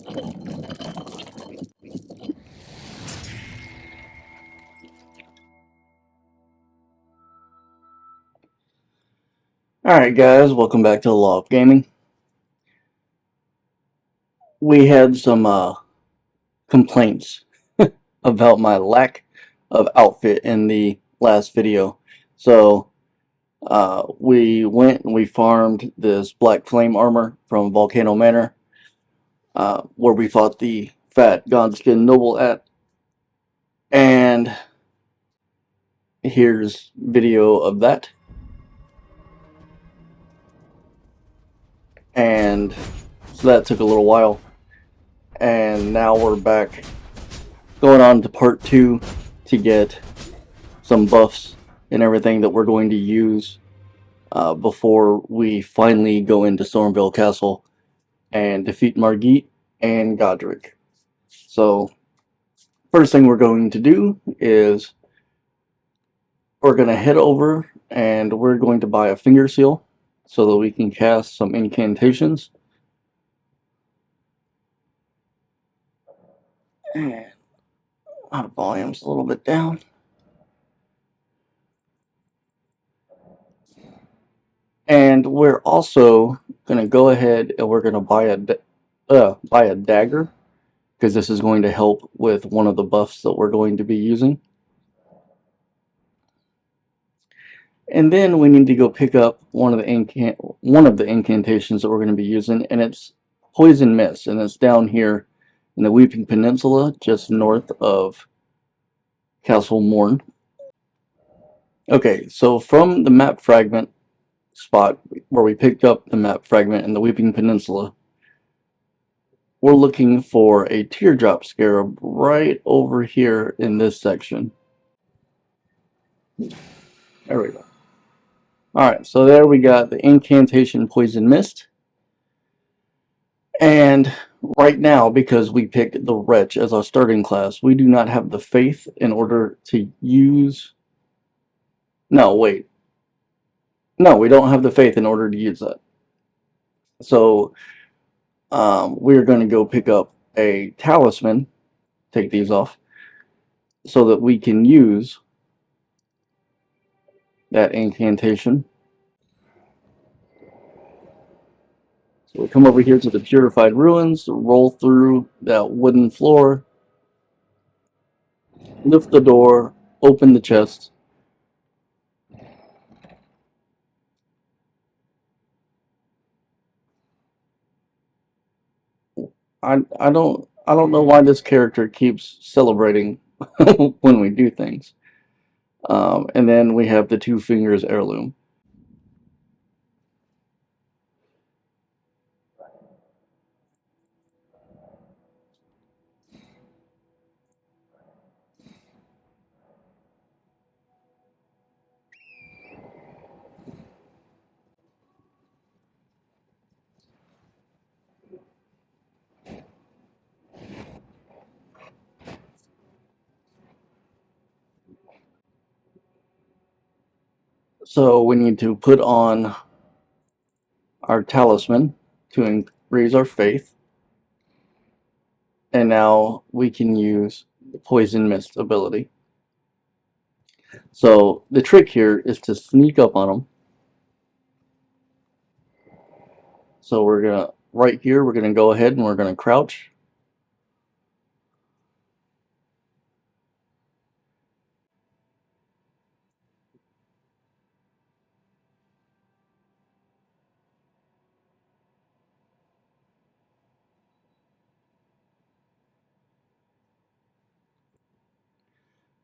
Alright guys, welcome back to the Law of Gaming. We had some complaints about my lack of outfit in the last video. So we went and we farmed this black flame armor from Volcano Manor, where we fought the fat Godskin noble at. And here's video of that. And so that took a little while. And now we're back going on to part 2 to get some buffs and everything that we're going to use before we finally go into Stormville Castle and defeat Margit and Godrick. So first thing we're going to do is we're going to head over and we're going to buy a finger seal so that we can cast some incantations. And our volume's a little bit down. And we're also going to go ahead and we're going to buy a dagger, because this is going to help with one of the buffs that we're going to be using. And then we need to go pick up one of the incantations that we're going to be using, and it's Poison Mist, and it's down here in the Weeping Peninsula, just north of Castle Morn. Okay, so from the map fragment spot where we picked up the map fragment in the Weeping Peninsula, we're looking for a teardrop scarab right over here in this section. There we go. Alright, so there we got the incantation Poison Mist. And right now, because we picked the Wretch as our starting class, we do not have the faith in order to use... No, wait. No, we don't have the faith in order to use that. So, we're going to go pick up a talisman, take these off, so that we can use that incantation. So we come over here to the Purified Ruins, roll through that wooden floor, lift the door, open the chest. I don't know why this character keeps celebrating when we do things. And then we have the Two Fingers heirloom. So we need to put on our talisman to increase our faith. And now we can use the Poison Mist ability. So the trick here is to sneak up on them. So we're gonna, right here, we're gonna go ahead and we're gonna crouch.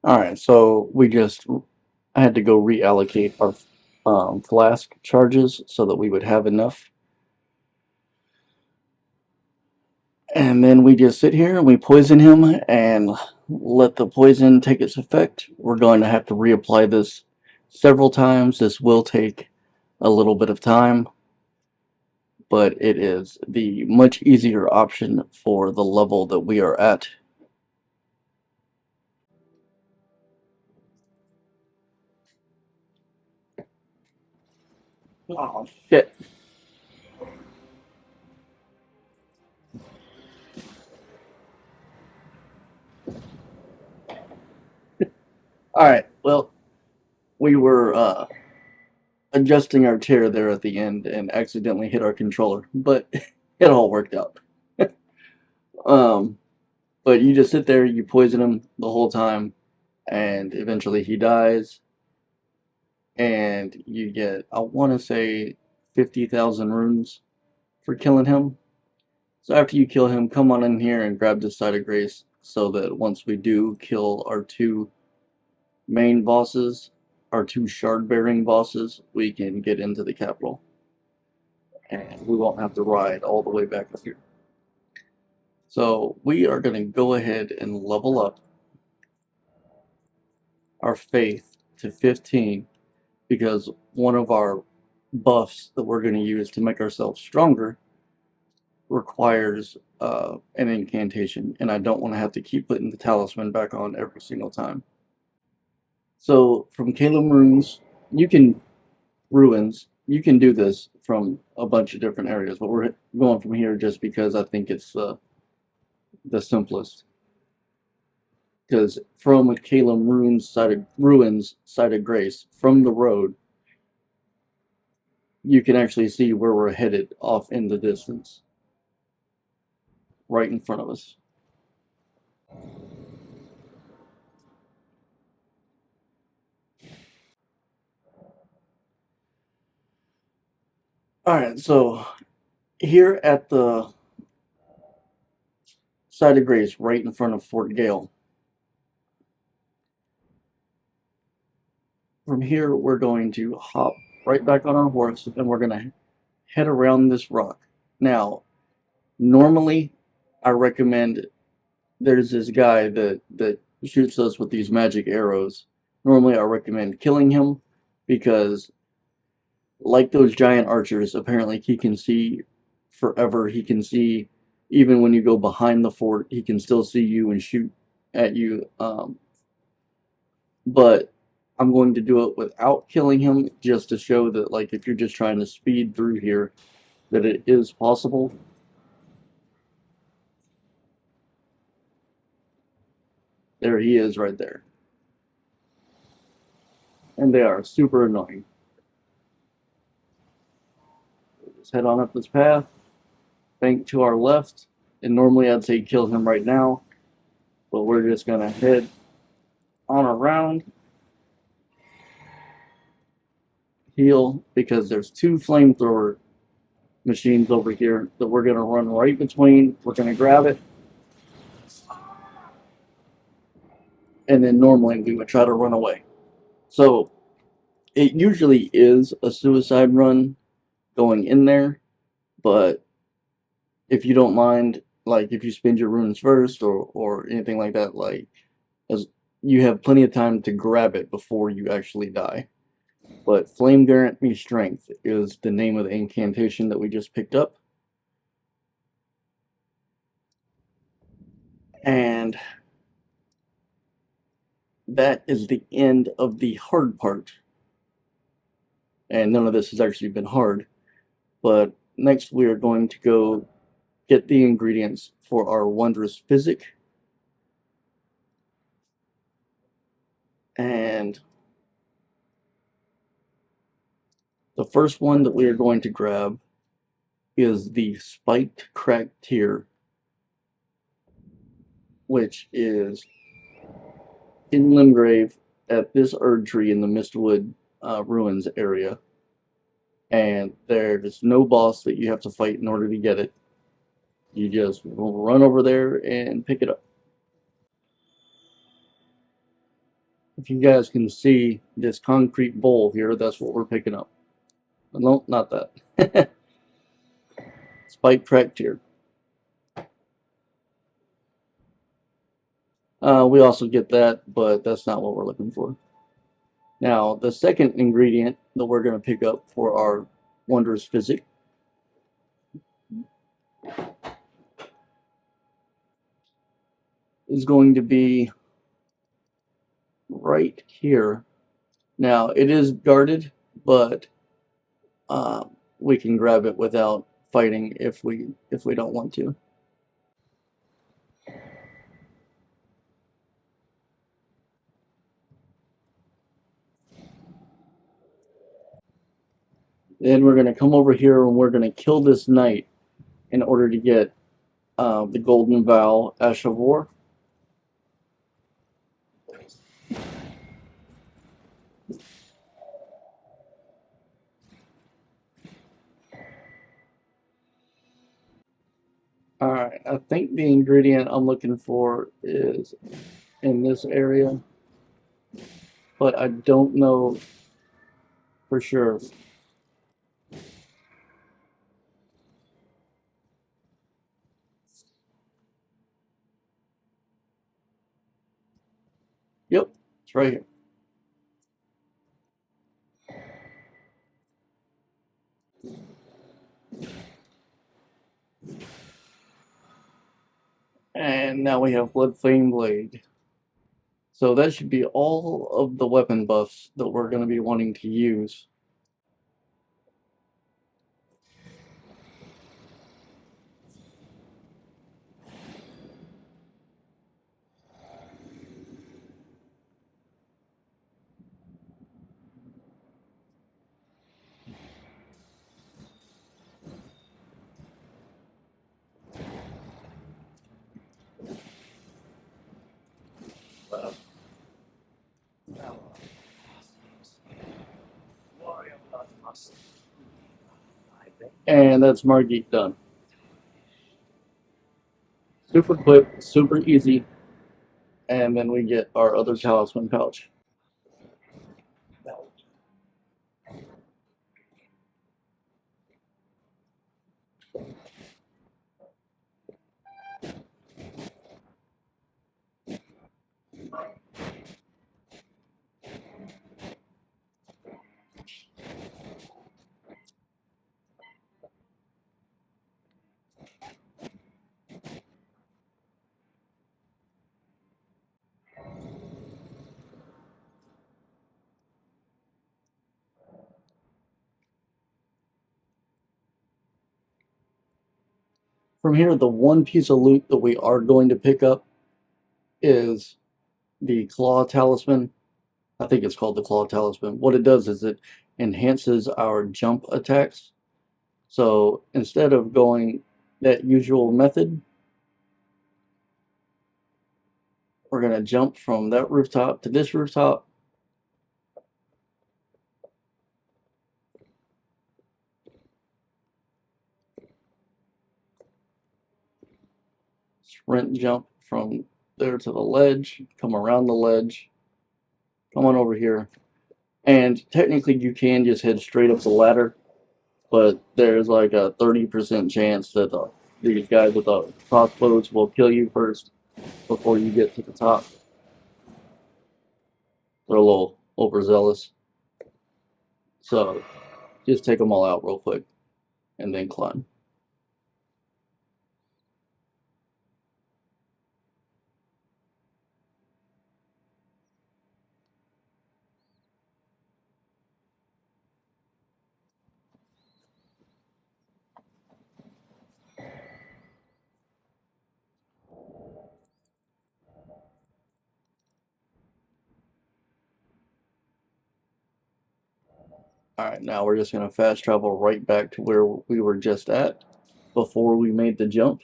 Alright, so I had to go reallocate our flask charges so that we would have enough. And then we just sit here and we poison him and let the poison take its effect. We're going to have to reapply this several times. This will take a little bit of time, but it is the much easier option for the level that we are at. Oh, shit. Alright, well, we were adjusting our chair there at the end and accidentally hit our controller, but it all worked out. um, but you just sit there, you poison him the whole time, and eventually he dies, and you get, I want to say, 50,000 runes for killing him. So after you kill him, come on in here and grab this side of grace so that once we do kill our two main bosses, our two shard bearing bosses, we can get into the capital. And we won't have to ride all the way back up here. So we are going to go ahead and level up our faith to 15 because one of our buffs that we're going to use to make ourselves stronger requires an incantation, and I don't want to have to keep putting the talisman back on every single time. So from Calum Ruins, you can do this from a bunch of different areas, but we're going from here just because I think it's the simplest. Because from Calum Ruins side of Grace, from the road, you can actually see where we're headed off in the distance, right in front of us. Alright, so here at the side of Grace, right in front of Fort Gale, from here we're going to hop right back on our horse and we're going to head around this rock. Now, normally I recommend, there's this guy that shoots us with these magic arrows. Normally I recommend killing him because, like those giant archers, apparently he can see forever. He can see even when you go behind the fort, he can still see you and shoot at you. But I'm going to do it without killing him just to show that, like, if you're just trying to speed through here, that it is possible. There he is right there. And they are super annoying. Just head on up this path, bank to our left, and normally I'd say kill him right now, but we're just gonna head on around, heal, because there's two flamethrower machines over here that we're gonna run right between. We're gonna grab it, and then normally we would try to run away. So it usually is a suicide run going in there, but if you don't mind, like if you spend your runes first or anything like that, like, as you have plenty of time to grab it before you actually die. But Flame Grant Me Strength is the name of the incantation that we just picked up. And that is the end of the hard part. And none of this has actually been hard. But next we are going to go get the ingredients for our Wondrous Physik. And the first one that we are going to grab is the Spiked Cracked Tear, which is in Limgrave at this Erd tree in the Mistwood Ruins area. And there's no boss that you have to fight in order to get it. You just run over there and pick it up. If you guys can see this concrete bowl here, that's what we're picking up. No, not that. Spike Cracked Tear. We also get that, but that's not what we're looking for. Now, the second ingredient that we're going to pick up for our Wondrous Physik is going to be right here. Now, it is guarded, but we can grab it without fighting if we don't want to. Then we're going to come over here and we're going to kill this knight in order to get the Golden Vow Ash of War. Alright, I think the ingredient I'm looking for is in this area, but I don't know for sure. Yep, it's right here. And now we have Bloodfame Blade. So that should be all of the weapon buffs that we're going to be wanting to use. And that's Margit done. Super quick, super easy. And then we get our other talisman pouch. From here, the one piece of loot that we are going to pick up is the Claw Talisman. I think it's called the Claw Talisman. What it does is it enhances our jump attacks. So instead of going that usual method, we're going to jump from that rooftop to this rooftop. Sprint jump from there to the ledge, come around the ledge, come on over here. And technically you can just head straight up the ladder, but there's like a 30% chance that these guys with the crossbows will kill you first before you get to the top. They're a little overzealous. So just take them all out real quick and then climb. Alright, now we're just going to fast travel right back to where we were just at before we made the jump.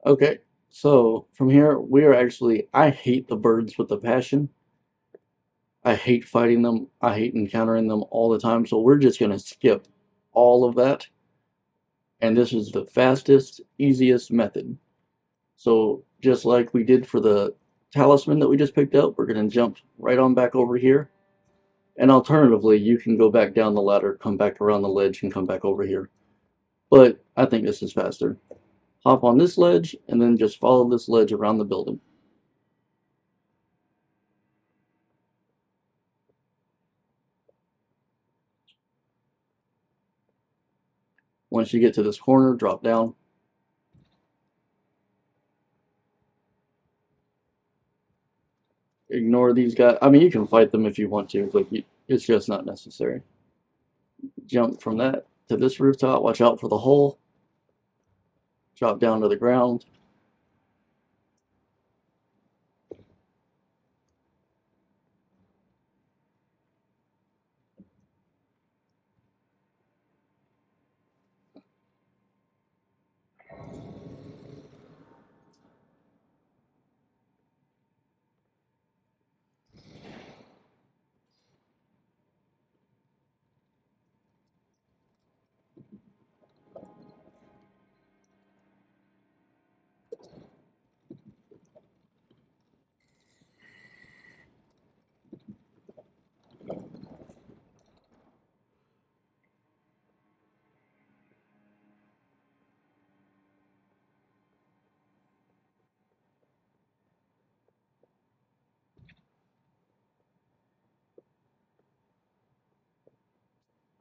Okay, so from here, we are actually, I hate the birds with a passion. I hate fighting them. I hate encountering them all the time. So we're just going to skip all of that. And this is the fastest, easiest method. So just like we did for the talisman that we just picked up, we're going to jump right on back over here. And alternatively, you can go back down the ladder, come back around the ledge, and come back over here. But I think this is faster. Hop on this ledge, and then just follow this ledge around the building. Once you get to this corner, drop down. Ignore these guys. I mean, you can fight them if you want to, but it's just not necessary. Jump from that to this rooftop. Watch out for the hole. Drop down to the ground.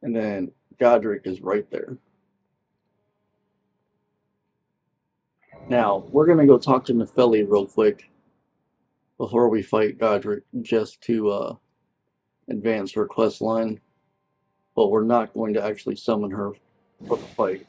And then Godrick is right there. Now, we're going to go talk to Nefeli real quick before we fight Godrick, just to advance her quest line. But we're not going to actually summon her for the fight.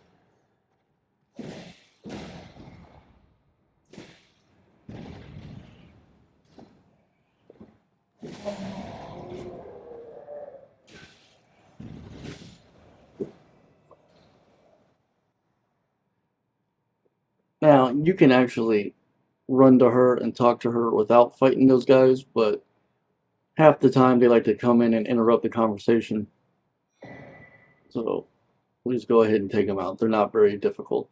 Now, you can actually run to her and talk to her without fighting those guys, but half the time they like to come in and interrupt the conversation. So please go ahead and take them out. They're not very difficult.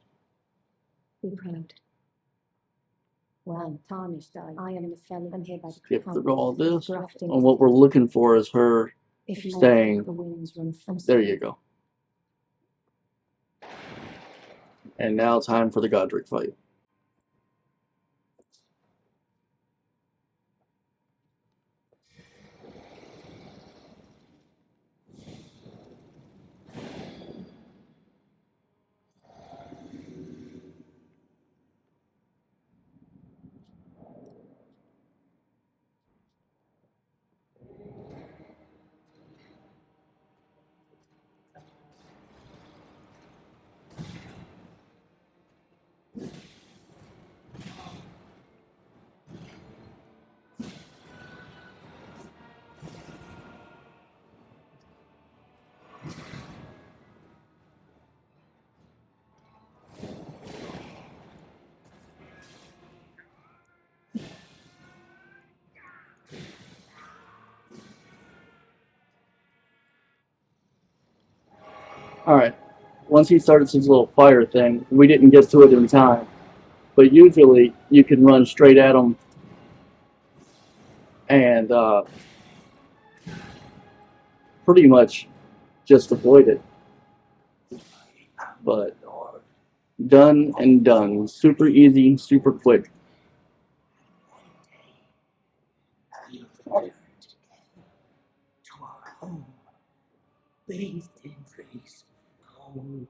Be proud. Well, tarnished I am the fellow. I'm here by the Skip through all this. And what we're looking for is her saying, there you go. And now time for the Godrick fight. Alright, once he started his little fire thing, we didn't get to it in time. But usually, you can run straight at him and pretty much just avoid it. But done and done. Super easy, super quick. Bathed in grace, gold.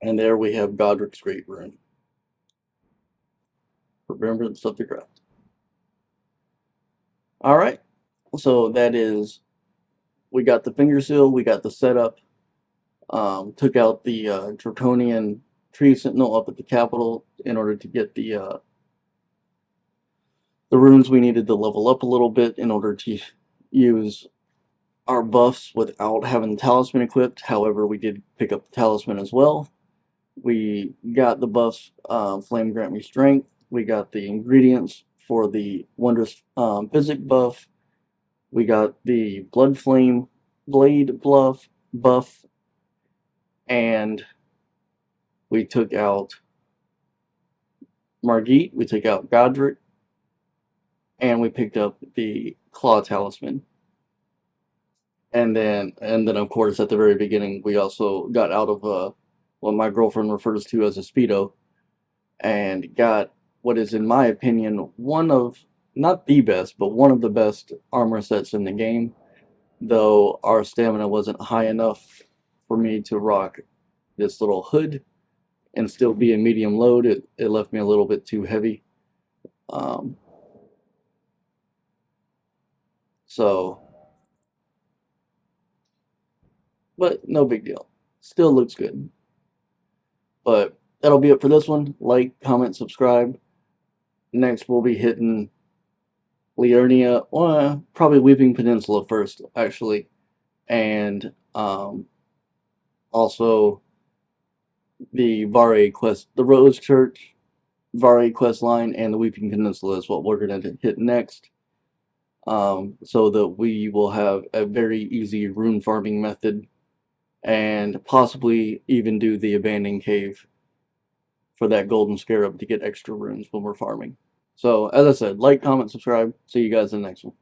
And there we have Godrick's Great Rune. Remembrance of the Ground. Alright, so that is, we got the finger seal, we got the setup, took out the Draconian Tree Sentinel up at the capital in order to get the runes we needed to level up a little bit in order to use our buffs without having the talisman equipped. However, we did pick up the talisman as well. We got the buffs, Flame Grant Me Strength. We got the ingredients for the Wondrous Physik buff. We got the Bloodfame Blade buff. And we took out Margit. We took out Godrick. And we picked up the Claw Talisman. And then of course, at the very beginning, we also got out of what my girlfriend refers to as a Speedo, and got what is, in my opinion, one of, not the best, but one of the best armor sets in the game. Though our stamina wasn't high enough for me to rock this little hood and still be a medium load. It left me a little bit too heavy. But no big deal. Still looks good. But that'll be it for this one. Like, comment, subscribe. Next we'll be hitting Liurnia, well, probably Weeping Peninsula first, actually. And also the Vare quest, the Rose Church, Vare quest line, and the Weeping Peninsula is what we're going to hit next. So that we will have a very easy rune farming method, and possibly even do the Abandoned Cave for that Golden Scarab to get extra runes when we're farming. So, as I said, like, comment, subscribe. See you guys in the next one.